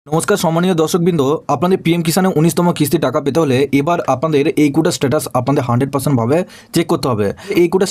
নমস্কার সম্মানীয় দর্শকবৃন্দ, আপনাদের পিএম কিষানে 19তম কিস্তি টাকা পেতে হলে এবার আপনাদের এই কোটা স্ট্যাটাস আপনাদের 100% ভাবে চেক করতে হবে। এই কোটা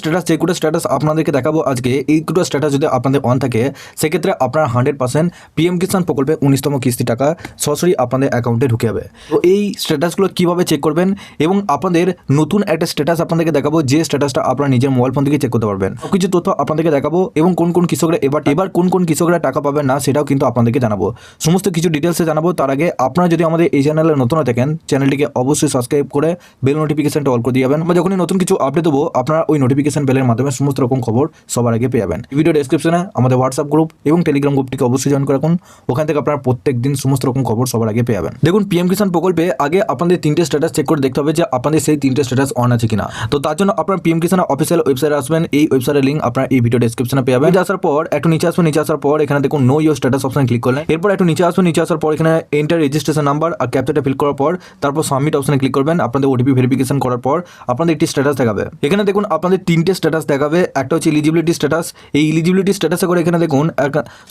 স্ট্যাটাস আপনাদেরকে দেখাবো আজকে। এই কোটা স্ট্যাটাস যদি আপনাদের অন থাকে সেক্ষেত্রে আপনার 100% পিএম কিষান প্রকল্পে 19তম কিস্তি টাকা সরাসরি আপনাদের অ্যাকাউন্টে ঢুকে যাবে। তো এই স্ট্যাটাসগুলো কীভাবে চেক করবেন এবং আপনাদের নতুন একটা স্ট্যাটাস আপনাদেরকে দেখাবো, যে স্ট্যাটাসটা আপনারা নিজের মোবাইল ফোন থেকে চেক করতে পারবেন। কিছু তথ্য আপনাদেরকে দেখাবো এবং কোন কোন কৃষকরা এবার কোন কোন কৃষকরা টাকা পাবেন না সেটাও কিন্তু আপনাদেরকে জানাবো। সমস্ত কিছু ডিটেলসে জানাবো। তার আগে আপনারা যদি আমাদের এই চ্যানেলে নতুন হয়ে থাকেন চ্যানেলটিকে অবশ্যই সাবস্ক্রাইব করে বেল নোটিফিকেশনটা অল করে দিয়ে যাবেন। আমরা যখনই নতুন কিছু আপডেট দেবো আপনারা ওই নোটিফিকেশন বেলের মাধ্যমে সমস্ত রকম খবর সবার আগে পেয়ে যাবেন। ভিডিও ডেসক্রিপশনে আমাদের হোয়াটসঅ্যাপ গ্রুপ এবং টেলিগ্রাম গ্রুপটিকে অবশ্যই জয়েন করে রাখুন। ওখান থেকে আপনারা প্রত্যেক দিন সমস্ত রকম খবর সবার আগে পেয়ে যাবেন। দেখুন, পিএম কিষান প্রকল্পে আগে আপনাদের 3টে স্ট্যাটাস চেক করে দেখতে হবে যে আপনাদের সেই 3টে স্ট্যাটাস অন আছে কিনা। তো তার জন্য আপনারা পিএম কিষান অফিসিয়াল ওয়েবসাইটে আসবেন। এই ওয়েবসাইটের লিঙ্ক আপনারা এই ভিডিও ডেসক্রিপশনে পেয়ে যাবেন। আসার পর একটু নিচে আসার পর এখানে দেখুন know your status option click করলেন। এরপর একটু নিচে আসার পর এখানে এন্টার রেজিস্ট্রেশন নাম্বার আর ক্যাপচাটা ফিল করার পর তারপর সাবমিট অপশনে ক্লিক করবেন। আপনাদের ওটিপি ভেরিফিকেশন করার পর আপনাদের একটি স্ট্যাটাস দেখাবে। এখানে দেখুন আপনাদের 3টে স্ট্যাটাস দেখাবে। একটা হচ্ছে এলিজিবিলিটি স্ট্যাটাস। এই এলিজিবিলিটি স্ট্যাটাসে করে এখানে দেখুন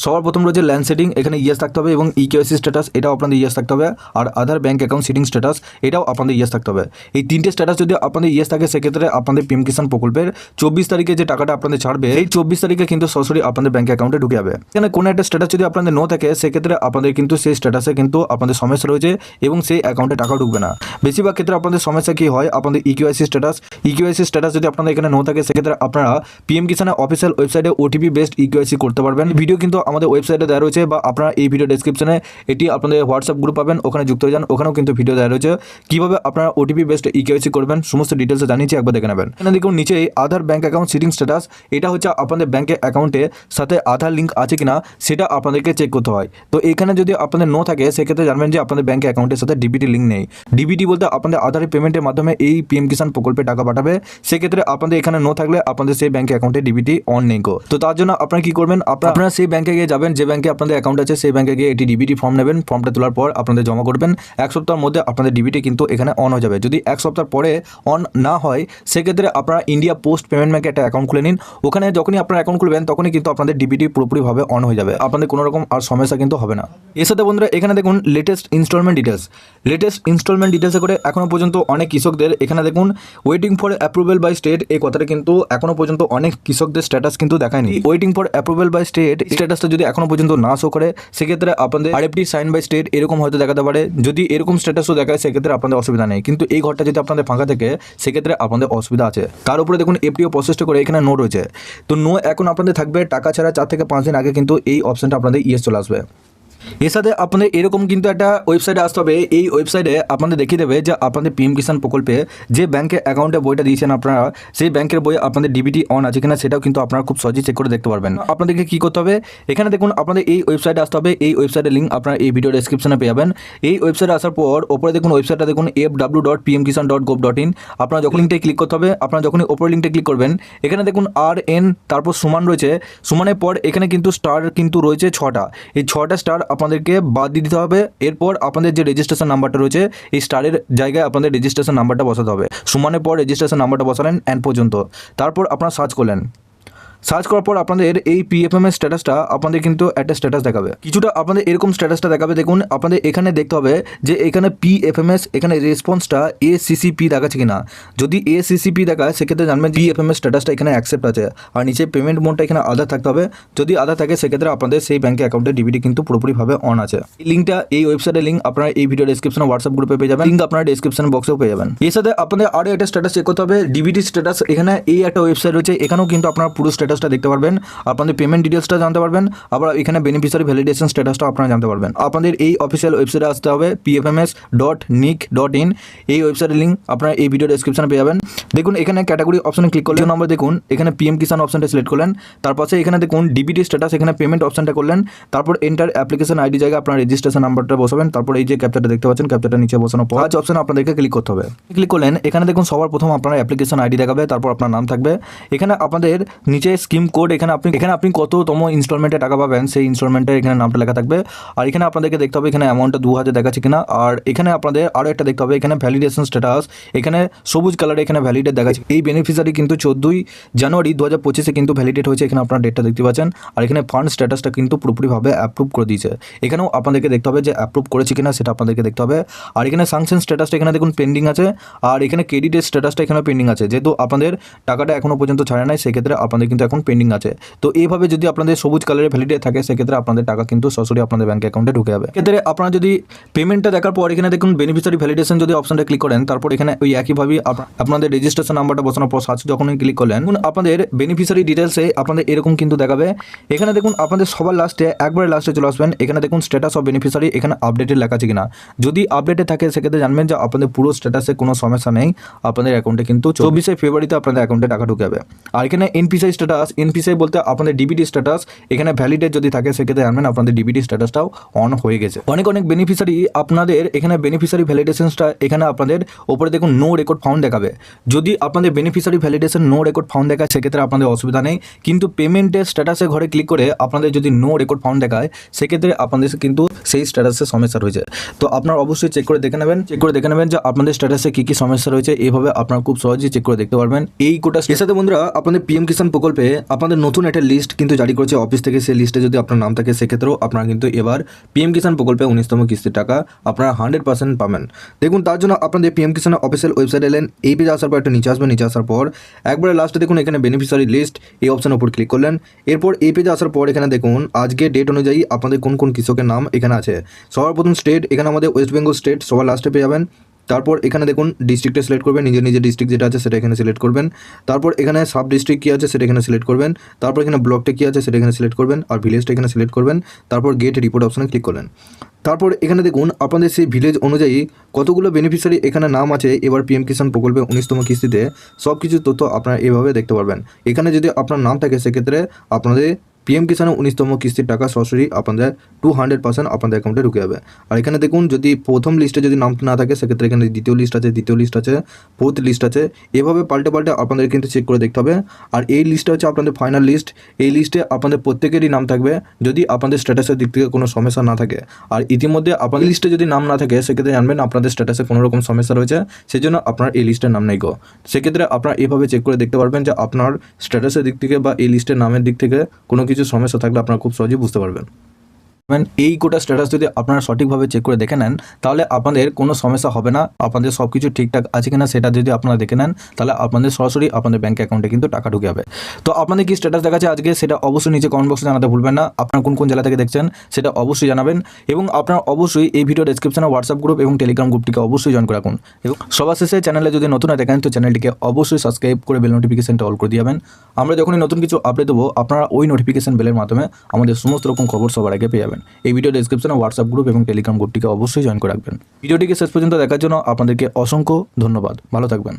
সবার প্রথম রয়েছে ল্যান্ড সেটিং, এখানে ইয়েস থাকতে হবে এবং ইকেওয়াইসি স্ট্যাটাস এটাও আপনাদের ইয়েস থাকতে হবে। আর আধার ব্যাংক অ্যাকাউন্ট সিটিং স্ট্যাটাস এটাও আপনাদের ইয়েস থাকতে হবে। এই 3টে স্ট্যাটাস যদি আপনাদের ইয়েস থাকে সেক্ষেত্রে আপনাদের পিএম কিষান প্রকল্পের 24 তারিখে যে টাকাটা আপনাদের ছাড়বে এই 24 তারিখে কিন্তু সরাসরি আপনাদের ব্যাংক অ্যাকাউন্টে ঢুকে যাবে। এখানে কোনো একটা স্ট্যাটাস যদি আপনাদের নো থাকে সেক্ষেত্রে আপনাদের কিন্তু সেই স্ট্যাটাসে কিন্তু আপনাদের সমস্যা রয়েছে এবং সেই অ্যাকাউন্টে টাকা ঢুকবে না। বেশিরভাগ ক্ষেত্রে আপনাদের সমস্যা কি হয়, আপনাদের ইকেওয়াইসি স্ট্যাটাস যদি আপনাদের এখানে নো থাকে সেক্ষেত্রে আপনারা পিএম কিষানের অফিসিয়াল ওয়েবসাইটে ওটিপি বেসড ইকেওয়াইসি করতে পারবেন। ভিডিও কিন্তু আমাদের ওয়েবসাইটে দেওয়া রয়েছে বা আপনারা এই ভিডিও ডেসক্রিপশনে এটি আপনাদের হোয়াটসঅ্যাপ গ্রুপ পাবেন, ওখানে যুক্ত হয়ে যান। ওখানেও কিন্তু ভিডিও দেওয়া রয়েছে কীভাবে আপনারা ওটিপি বেসড ইকেওয়াইসি করবেন, সমস্ত ডিটেলসে জানিয়েছি, একবার দেখে নেবেন। এখানে দেখুন নিচে আধার ব্যাংক অ্যাকাউন্ট সিটিং স্ট্যাটাস, এটা হচ্ছে আপনাদের ব্যাংকের অ্যাকাউন্টের সাথে আধার লিঙ্ক আছে কিনা সেটা আপনাদেরকে চেক করতে হয়। তো এখানে যদি আপনাদের নো থাকে সেক্ষেত্রে জানবেন যে আপনাদের ব্যাংক অ্যাকাউন্টের সাথে ডিবিটি লিঙ্ক নেই। ডিবিটি বলতে আপনাদের আধারের পেমেন্টের মাধ্যমে এই পিএম কিষান প্রকল্পে টাকা পাঠাবে। সেক্ষেত্রে আপনাদের এখানে নো থাকলে আপনাদের সেই ব্যাংক অ্যাকাউন্টে ডিবিটি অন নেই গো। তো তার জন্য আপনারা কি করবেন, আপনারা সেই ব্যাংকে গিয়ে যাবেন যে ব্যাংকে আপনাদের অ্যাকাউন্ট আছে, সেই ব্যাংকে গিয়ে এটি ডিবিটি ফর্ম নেবেন। ফর্মটা তোলার পর আপনাদের জমা করবেন। 1 সপ্তাহের মধ্যে আপনাদের ডিবিটি কিন্তু এখানে অন হয়ে যাবে। যদি 1 সপ্তাহ পরে অন না হয় সেক্ষেত্রে আপনারা ইন্ডিয়া পোস্ট পেমেন্ট ব্যাংকে একটা অ্যাকাউন্ট খুলে নিন। ওখানে যখনই আপনারা অ্যাকাউন্ট খুলবেন তখনই কিন্তু আপনাদের ডিবিটি পুরোপুরিভাবে অন হয়ে যাবে। আপনাদের কোনো রকম আর সমস্যা কিন্তু হবে না। এর সাথে বন্ধুরা এখানে দেখুন লেটেস্ট ইনস্টলমেন্ট ডিটেলসে করে এখনো পর্যন্ত অনেক কৃষকদের এখানে দেখুন waiting for approval by state, এই কথাটা কিন্তু এখনো পর্যন্ত অনেক কৃষকদের স্ট্যাটাস কিন্তু দেখায়নি। Waiting for approval by state স্ট্যাটাসটা যদি এখনো পর্যন্ত না শো করে সেক্ষেত্রে আপনাদের আরএফটি সাইন বাই স্টেট এরকম হয়তো দেখাতে পারে। যদি এরকম স্ট্যাটাসও দেখায় সেক্ষেত্রে আপনাদের অসুবিধা নেই, কিন্তু এই ঘরটা যদি আপনাদের ফাঁকা থাকে সেক্ষেত্রে আপনাদের অসুবিধা আছে। তার উপরে দেখুন এফটিও প্রসেসটা করে এখানে নো রয়েছে। তো নো এখন আপনাদের থাকবে টাকা ছাড়া 4 থেকে 5 দিন আগে কিন্তু এই অপশনটা আপনাদের ইয়েস চলে আসবে। এর সাথে আপনাদের এরকম কিন্তু একটা ওয়েবসাইটে আসতে হবে। এই ওয়েবসাইটে আপনাদের দেখিয়ে দেবে যে আপনাদের পিএম কিষান প্রকল্পে যে ব্যাংকের অ্যাকাউন্টে বইটা দিয়েছেন আপনারা, সেই ব্যাংকের বই আপনাদের ডিবিটি অন আছে কিনা সেটাও কিন্তু আপনারা খুব সহজেই চেক করে দেখতে পারবেন। আপনাদেরকে কী করতে হবে, এখানে দেখুন আপনাদের এই ওয়েবসাইটে আসতে হবে। এই ওয়েবসাইটের লিঙ্ক আপনারা এই ভিডিও ডেসক্রিপশনে পেয়ে যাবেন। এই ওয়েবসাইটে আসার পর ওপরে দেখুন ওয়েবসাইটটা দেখুন fw.pmkisan.gov.in। আপনারা যখন লিঙ্কটা ক্লিক করতে হবে, আপনারা যখনই ওপরের লিঙ্কটা ক্লিক করবেন এখানে দেখুন RN তারপর সমান রয়েছে। সমানের পর এখানে কিন্তু স্টার কিন্তু রয়েছে 6টা। এই 6টা স্টার আপনাদেরকে বাদ দিয়ে দিতে হবে। এরপর আপনাদের যে রেজিস্ট্রেশন নাম্বারটা রয়েছে এই স্টারের জায়গায় আপনাদের রেজিস্ট্রেশন নাম্বারটা বসাতে হবে। সমানের পর রেজিস্ট্রেশন নাম্বারটা বসালেন এন্ড পর্যন্ত। তারপর আপনারা সার্চ করলেন। সার্চ করার পর আপনাদের এই পিএফএমএস স্ট্যাটাসটা আপনাদের কিন্তু একটা স্ট্যাটাস দেখাবে। কিছুটা আপনাদের এরকম স্ট্যাটাসটা দেখাবে। দেখুন আপনাদের এখানে দেখতে হবে যে এখানে পিএফএমএস এখানে রেসপন্সটা ACCP দেখাচ্ছে কিনা। যদি ACCP দেখায় সেক্ষেত্রে জানবেন পিএফএমএস স্ট্যাটাসটা এখানে অ্যাকসেপ্ট আছে। আর নিচে পেমেন্ট মোডটা এখানে আধার থাকতে হবে। যদি আধার থাকে সেক্ষেত্রে আপনাদের সেই ব্যাংকের অ্যাকাউন্টে ডিবিটি কিন্তু পুরোপুরিভাবে অন আছে। এই লিঙ্কটা এই ওয়েবসাইটের লিঙ্ক আপনারা এই ভিডিও ডেসক্রিপশনে হোয়াটসঅ্যাপ গ্রুপে পেয়ে যাবেন। লিঙ্ক আপনারা ডেসক্রিপশন বক্সেও পেয়ে যাবেন। এর সাথে আপনাদের আরও একটা স্ট্যাটাস চেক করতে হবে, ডিবিটি স্ট্যাটাস। এখানে এই একটা ওয়েবসাইট রয়েছে, এখানেও কিন্তু আপনারা পুরো স্ট্যাটাসটা দেখতে পারবেন। আপনাদের পেমেন্ট ডিটেলসটা জানতে পারবেন। আবার এখানে বেনিফিশিয়ারি ভ্যালিডেশন স্ট্যাটাসটা আপনারা জানতে পারবেন। আপনাদের এই অফিসিয়াল ওয়েবসাইটে আসতে হবে pfms.nic.in। এই ওয়েবসাইটের লিঙ্ক আপনারা এই ভিডিও ডেসক্রিপশনে পেয়ে যাবেন। দেখুন এখানে ক্যাটাগরি অপশনে ক্লিক করলে নম্বর দেখুন এখানে পিএম কিষান অপশনটা সিলেক্ট করলেন। তারপর এখানে দেখুন ডিবিটি স্ট্যাটাস এখানে পেমেন্ট অপশনটা করলেন। তারপর এন্টার অ্যাপ্লিকেশন আইডি জায়গায় আপনার রেজিস্ট্রেশন নাম্বারটা বসাবেন। তারপর এই যে ক্যাপচারটা দেখতে পাচ্ছেন ক্যাপচারটা নিচে বসানোর পর আজ অপশনে আপনাদেরকে ক্লিক করতে হবে। ক্লিক করলেন এখানে দেখুন সবার প্রথম আপনার অ্যাপ্লিকেশন আইডি দেখাবে, তারপর আপনার নাম থাকবে। এখানে আপনাদের নিচে স্কিম কোড, এখানে আপনি কততম ইনস্টলমেন্টে টাকা পাবেন সেই ইনস্টলমেন্টের এখানে নামটা লেখা থাকবে। আর এখানে আপনাদেরকে দেখতে হবে এখানে অ্যামাউন্টটা 2000 দেখাচ্ছে কিনা। আর এখানে আপনাদের আরও একটা দেখতে হবে এখানে ভ্যালিডেশন স্ট্যাটাস, এখানে সবুজ কালারে এখানে ভ্যালিডেট দেখাচ্ছে। এই বেনিফিশিয়ারি কিন্তু 14ই জানুয়ারি 2025 কিন্তু ভ্যালিডেট হয়েছে, এখানে আপনার ডেটটা দেখতে পাচ্ছেন। আর এখানে ফান্ড স্ট্যাটাসটা কিন্তু পুরোপুরিভাবে অ্যাপ্রুভ করে দিয়েছে। এখানেও আপনাদেরকে দেখতে হবে যে অ্যাপ্রুভ করেছে কিনা সেটা আপনাদেরকে দেখতে হবে। আর এখানে স্যাংশন স্ট্যাটাসটা এখানে দেখুন পেন্ডিং আছে। আর এখানে ক্রেডিটের স্ট্যাটাসটা এখানে পেন্ডিং আছে, যেহেতু আপনাদের টাকাটা এখনও পর্যন্ত ছাড়ে নাই সেক্ষেত্রে আপনাদের কিন্তু এখন পেন্ডিং আছে। তো এইভাবে যদি আপনাদের সবুজ কালারের ভ্যালিডেট থাকে সেক্ষেত্রে আপনাদের টাকা কিন্তু সরাসরি আপনাদের ব্যাঙ্ক অ্যাকাউন্টে ঢুকে যাবে। এক্ষেত্রে আপনারা যদি পেমেন্টটা দেখার পর এখানে দেখুন বেনিফিশিয়ারি ভ্যালিডেশন যদি অপশনটা ক্লিক করেন, তারপর এখানে ওই একইভাবে আপনাদের রেজিস্ট্রেশন নাম্বারটা বসানোর পর সার্চ যখনই ক্লিক করলেন আপনাদের বেনিফিশিয়ারি ডিটেলসে আপনাদের এরকম কিন্তু দেখাবে। এখানে দেখুন আপনাদের সবার লাস্টে একবারে লাস্টে চলে আসবেন, এখানে দেখুন স্ট্যাটাস অফ বেনিফিশিয়ারি, এখানে আপডেটেড লেখা আছে কিনা। যদি আপডেটে থাকে সেক্ষেত্রে জানবেন যে আপনাদের পুরো স্ট্যাটাসে কোনো সমস্যা নেই, আপনাদের অ্যাকাউন্টে কিন্তু 24শে ফেব্রুয়ারিতে আপনাদের অ্যাকাউন্টে টাকা ঢুকে যাবে। আর এখানে এনপিসিআই স্ট্যাটাস, এনপিসিআই বলতে আপনাদের ডিবিটি স্ট্যাটাস, এখানে ভ্যালিডেট যদি থাকে সেক্ষেত্রে জানবেন আপনাদের ডিবিটি স্ট্যাটাসটাও অন হয়ে গেছে। অনেক বেনিফিশিয়ারি আপনাদের এখানে বেনিফিশিয়ারি ভ্যালিডেশনসটা এখানে আপনাদের ওপরে দেখুন নো রেকর্ড ফাউন্ড দেখাবে। যদি আপনাদের beneficiary validation no record found দেখায় সেক্ষেত্রে আপনাদের অসুবিধা নেই, কিন্তু পেমেন্টের স্ট্যাটাসে ঘরে ক্লিক করে আপনাদের যদি নো রেকর্ড ফাউন্ড দেখায় সেক্ষেত্রে আপনাদের কিন্তু সেই স্ট্যাটাসে সমস্যা রয়েছে। তো আপনারা অবশ্যই চেক করে দেখে নেবেন যে আপনাদের স্ট্যাটাসে কী কী সমস্যা রয়েছে। এইভাবে আপনারা খুব সহজেই চেক করে দেখতে পারবেন। এই কোটা এর সাথে বন্ধুরা আপনাদের পিএম কিষাণ প্রকল্পে আপনাদের নতুন একটা লিস্ট কিন্তু জারি করেছে অফিস থেকে। সেই লিস্টে যদি আপনার নাম থাকে সেক্ষেত্রেও আপনারা কিন্তু এবার পিএম কিষাণ প্রকল্পে 19তম কিস্তির টাকা আপনারা 100% পাবেন। দেখুন তার জন্য আপনাদের পিএম কিষাণের অফিসিয়াল ওয়েবসাইটে এলেন, এই পেজে আসার পর একটা নিচে আসবেন, নিচে আসার পর একবারে লাস্টে দেখুন এখানে বেনিফিশিয়ারি লিস্ট এই অপশনের উপর ক্লিক করলেন। এরপর এই পেজে আসার পর এখানে দেখুন আজকে ডেট অনুযায়ী আপনাদের কোন কোন কৃষকের নাম এখানে আছে। সবার প্রথম স্টেট, এখানে আমাদের ওয়েস্ট বেঙ্গল স্টেট সবার লাস্টে পেয়ে যাবেন। তারপর এখানে দেখুন ডিস্ট্রিক্টে সিলেক্ট করবেন, নিজের ডিস্ট্রিক্ট যেটা আছে সেটা এখানে সিলেক্ট করবেন। তারপর এখানে সাব ডিস্ট্রিক্ট কী আছে সেটা এখানে সিলেক্ট করবেন। তারপর এখানে ব্লকটা কী আছে সেটা এখানে সিলেক্ট করবেন, আর ভিলেজটা এখানে সিলেক্ট করবেন। তারপর গেট রিপোর্ট অপশনে ক্লিক করলেন। তারপর এখানে দেখুন আপনাদের সেই ভিলেজ অনুযায়ী কতগুলো বেনিফিশিয়ারি এখানে নাম আছে এবার পিএম কিষাণ প্রকল্পে 19তম কিস্তিতে, সব কিছু তথ্য আপনারা এভাবে দেখতে পারবেন। এখানে যদি আপনার নাম থাকে সেক্ষেত্রে আপনাদের পিএম কিষাণের 19তম কিস্তির টাকা সরাসরি আপনাদের 200% আপনাদের অ্যাকাউন্টে ঢুকে যাবে। আর এখানে দেখুন যদি প্রথম লিস্টে যদি নাম না থাকে সেক্ষেত্রে এখানে দ্বিতীয় লিস্ট আছে, ফোর্থ লিস্ট আছে, এভাবে পাল্টে আপনাদের কিন্তু চেক করে দেখতে হবে। আর এই লিস্টটা হচ্ছে আপনাদের ফাইনাল লিস্ট। এই লিস্টে আপনাদের প্রত্যেকেরই নাম থাকবে যদি আপনাদের স্ট্যাটাসের দিক থেকে কোনো সমস্যা না থাকে। আর ইতিমধ্যে আপনাদের লিস্টে যদি নাম না থাকে সেক্ষেত্রে জানবেন আপনাদের স্ট্যাটাসে কোনো রকম সমস্যা রয়েছে, সেই জন্য আপনার এই লিস্টের নাম নেই গো। সেক্ষেত্রে আপনারা এভাবে চেক করে দেখতে পারবেন যে আপনার স্ট্যাটাসের দিক থেকে বা এই লিস্টের নামের দিক থেকে কোনো কিছু সমস্যা থাকলে আপনারা খুব সহজেই বুঝতে পারবেন। এই কোটা স্ট্যাটাস যদি আপনারা সঠিকভাবে চেক করে দেখে নেন তাহলে আপনাদের কোনো সমস্যা হবে না। আপনাদের সব কিছু ঠিকঠাক আছে কিনা সেটা যদি আপনারা দেখে নেন তাহলে আপনাদের সরাসরি আপনাদের ব্যাঙ্ক অ্যাকাউন্টে কিন্তু টাকা ঢুকে যাবে। তো আপনাদের কি স্ট্যাটাস দেখাচ্ছে আজকে সেটা অবশ্যই নিচে কমেন্ট বক্সে জানাতে ভুলবেন না। আপনারা কোন জেলা থেকে দেখছেন সেটা অবশ্যই জানাবেন, এবং আপনারা অবশ্যই এই ভিডিও ডেসক্রিপশনে হোয়াটসঅ্যাপ গ্রুপ এবং টেলিগ্রাম গ্রুপটিকে অবশ্যই জয়েন করে রাখুন। এবং সবার শেষে চ্যানেলে যদি নতুন হয় দেখেন তো চ্যানেলটিকে অবশ্যই সাবস্ক্রাইব করে বেল নোটিফিকেশনটা অল করে দিবেন। আমরা যখনই নতুন কিছু আপডেট দেবো আপনারা ওই নোটিফিকেশন বেলের মাধ্যমে আমাদের সমস্ত রকম খবর সবার আগে পেয়ে যাবেন। এই ভিডিও ডেসক্রিপশনে হোয়াটসঅ্যাপ গ্রুপ এবং টেলিগ্রাম গ্রুপটিকে অবশ্যই জয়েন করে রাখবেন। ভিডিওটিকে শেষ পর্যন্ত দেখার জন্য আপনাদেরকে অসংখ্য ধন্যবাদ। ভালো থাকবেন।